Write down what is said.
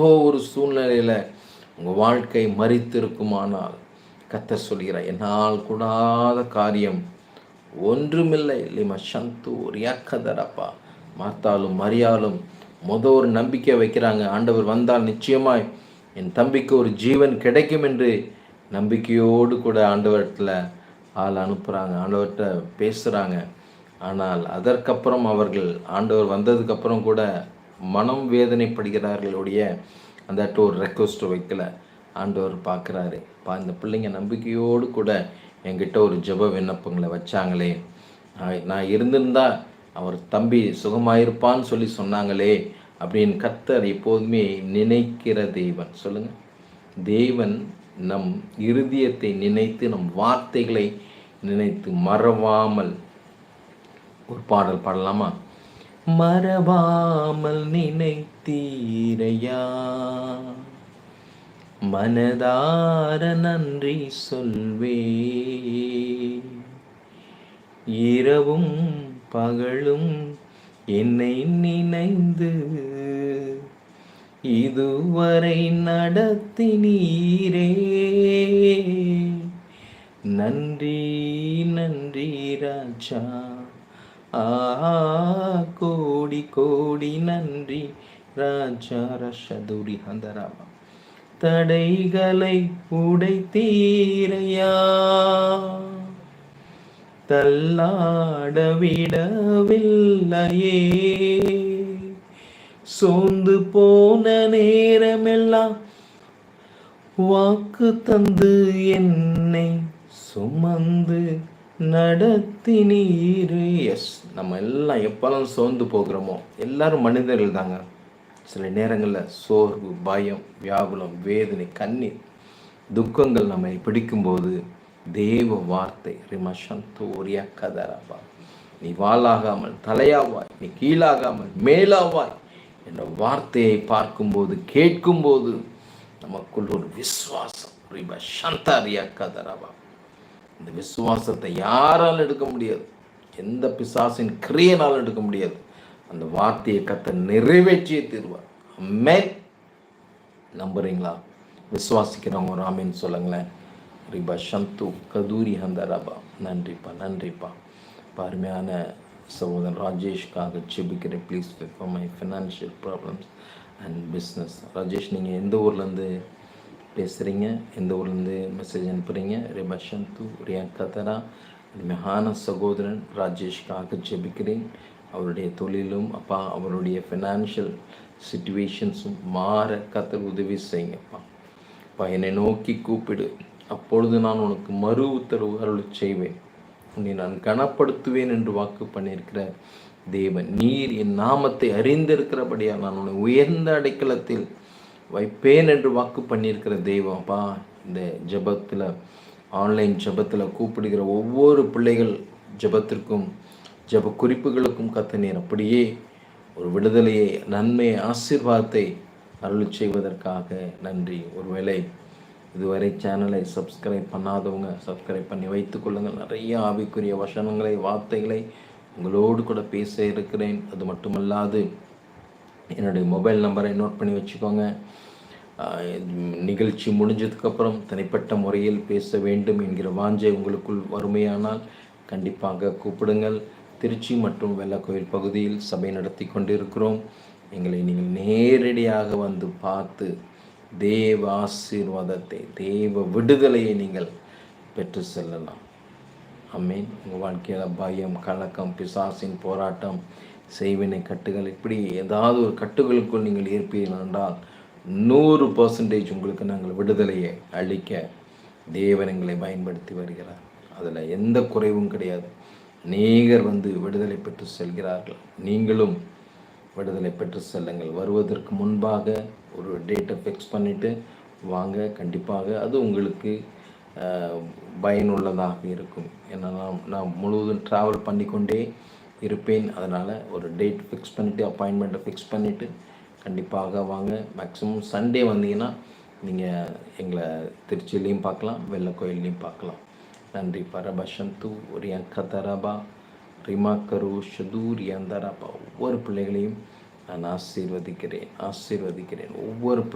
ஒரு சூழ்நிலையில் உங்கள் வாழ்க்கை மரித்திருக்குமானால் கர்த்தர் சொல்கிறார், என்னால் கூடாத காரியம் ஒன்றுமில்லை. லிம சந்து ரியாக்கதரப்பா. மார்த்தாலும் மரியாலும் ஒரு நம்பிக்கை வைக்கிறாங்க. ஆண்டவர் வந்தால் நிச்சயமாய் என் தம்பிக்கு ஒரு ஜீவன் கிடைக்கும் என்று நம்பிக்கையோடு கூட ஆண்டவரத்தில் ஆள் அனுப்புகிறாங்க, ஆண்டவர்கிட்ட பேசுகிறாங்க. ஆனால் அதற்கப்புறம் அவர்கள் ஆண்டவர் வந்ததுக்கப்புறம் கூட மனம் வேதனைப்படுகிறார்களுடைய அந்த ஒரு ரெக்வஸ்ட் வைக்கல. ஆண்டவர் பார்க்குறாரு, இந்த பிள்ளைங்க நம்பிக்கையோடு கூட என்கிட்ட ஒரு ஜெப விண்ணப்பங்களை வச்சாங்களே, நான் இருந்திருந்தா அவர் தம்பி சுகமாயிருப்பான்னு சொல்லி சொன்னாங்களே அப்படின்னு கர்த்தர் எப்போதுமே நினைக்கிற தேவன். சொல்லுங்கள், தேவன் நம் இருதயத்தை நினைத்து நம் வார்த்தைகளை நினைத்து மறவாமல். ஒரு பாடல் பாடலாமா? மறவாமல் நினைத்தீரையா, மனதார நன்றி சொல்வே, இரவும் பகலும் என்னை நினைந்து இதுவரை நடத்தினீரே, நன்றி நன்றி ராஜா, கோடி கோடி நன்றி ராஜா. ரஷதுரி ஹந்தராமா. தடைகளை உடைத்தீரையா, தள்ளாட விடவில்லையே, சோர்ந்து போன நேரமெல்லாம் வாக்கு தந்து என்னை சுமந்து நடத்தினீரே. எஸ், நம்ம எல்லாம் எப்பெல்லாம் சோர்ந்து போகிறோமோ, எல்லாரும் மனிதர்கள் தாங்க. சில நேரங்களில் சோர்வு, பயம், வியாகுலம், வேதனை, கண்ணீர், துக்கங்கள் நம்மை பிடிக்கும்போது தேவ வார்த்தை ரிமஷந்தோரியா கதரபா, நீ வாளாகாமல் தலையாவாய், நீ கீழாகாமல் மேலாவாய் என்ற வார்த்தையை பார்க்கும்போது கேட்கும்போது நமக்குள் ஒரு விசுவாசம் ரிமஷந்தாரியா கதரபா. இந்த விசுவாசத்தை யாரால் எடுக்க முடியாது, எந்த பிசாசின் கிரியையினால் எடுக்க முடியாது. அந்த வார்த்தையை கர்த்தர் நிறைவேற்றியே தீர்வார். ஆமென். நம்புறீங்களா? விசுவாசிக்கிறவங்க ஒரு ஆமீன் சொல்லுங்களேன். ரிபா சந்து கதூரி ஹந்தரபா. நன்றிப்பா, நன்றிப்பா. அருமையான சகோதரன் ராஜேஷ்காக செபிக்கிறேன். Please for my financial problems and business. Rajesh, நீங்கள் எந்த ஊர்லேருந்து பேசுகிறீங்க, எந்த ஊர்லேருந்து மெசேஜ் அனுப்புகிறீங்க? ரிபா சந்து ரியா கதரா. அருமையான சகோதரன் ராஜேஷ்காக செபிக்கிறேன். அவருடைய தொழிலும் அப்பா, அவருடைய ஃபினான்ஷியல் சிச்சுவேஷன்ஸும் மாற கர்த்தர் உதவி செய்யுங்கப்பா. அப்பா, என்னை நோக்கி கூப்பிடு, அப்பொழுது நான் உனக்கு மறு உத்தரவு அருள் செய்வேன், உன்னை நான் கனப்படுத்துவேன் என்று வாக்கு பண்ணியிருக்கிற தேவன். நீர் என் நாமத்தை அறிந்திருக்கிறபடியா நான் உன்னை உயர்ந்த அடைக்கலத்தில் வைப்பேன் என்று வாக்கு பண்ணியிருக்கிற தெய்வம். அப்பா, இந்த ஜபத்தில், ஆன்லைன் ஜபத்தில் கூப்பிடுகிற ஒவ்வொரு பிள்ளைகள் ஜபத்திற்கும் ஜப குறிப்புகளுக்கும் கர்த்தர் நீர் அப்படியே ஒரு விடுதலையை, நன்மை, ஆசீர்வாதத்தை அருள் செய்வதற்காக நன்றி. ஒருவேளை இதுவரை சேனலை சப்ஸ்கிரைப் பண்ணாதவங்க சப்ஸ்கிரைப் பண்ணி வைத்துக்கொள்ளுங்கள். நிறைய ஆவிக்குரிய வசனங்களை, வார்த்தைகளை உங்களோடு கூட பேச இருக்கிறேன். அது மட்டுமல்லாது என்னுடைய மொபைல் நம்பரை நோட் பண்ணி வச்சுக்கோங்க. நிகழ்ச்சி முடிஞ்சதுக்கப்புறம் தனிப்பட்ட முறையில் பேச வேண்டும் என்கிற வாஞ்சை உங்களுக்குள் வறுமையானால் கண்டிப்பாக கூப்பிடுங்கள். திருச்சி மற்றும் வெள்ளக்கோயில் பகுதியில் சபை நடத்தி கொண்டிருக்கிறோம். எங்களை நீங்கள் நேரடியாக வந்து பார்த்து தேவ ஆசீர்வாதத்தை, தேவ விடுதலையை நீங்கள் பெற்று செல்லலாம். ஆமென். உங்கள் வாழ்க்கையில் பயம், கலக்கம், பிசாசின் போராட்டம், செய்வினை கட்டுகள், இப்படி ஏதாவது ஒரு கட்டுகளுக்குள் நீங்கள் இருப்பீர்கள் என்றால் 100% உங்களுக்கு நாங்கள் விடுதலையை அளிக்க தேவன் எங்களை பயன்படுத்தி வருகிறார். அதில் எந்த குறைவும் கிடையாது. அநேகர் வந்து விடுதலை பெற்று செல்கிறார்கள். நீங்களும் விடுதலை பெற்று செல்லுங்கள். வருவதற்கு முன்பாக ஒரு டேட்டை ஃபிக்ஸ் பண்ணிவிட்டு வாங்க. கண்டிப்பாக அது உங்களுக்கு பயனுள்ளதாக இருக்கும். ஏன்னா நான் முழுவதும் ட்ராவல் பண்ணிக்கொண்டே இருப்பேன். அதனால் ஒரு டேட் ஃபிக்ஸ் பண்ணிவிட்டு, அப்பாயின்மெண்ட்டை ஃபிக்ஸ் பண்ணிவிட்டு கண்டிப்பாக வாங்க. மேக்ஸிமம் சண்டே வந்தீங்கன்னா நீங்கள் எங்களை திருச்சியிலையும் பார்க்கலாம், வெள்ளக்கோயிலையும் பார்க்கலாம். நன்றி. பரபஷந்து ரியா கதரபா ரிமா கரு ஷதூர் யந்தரபா. ஒவ்வொரு பிள்ளைகளையும் நான் ஆசீர்வதிக்கிறேன். ஒவ்வொரு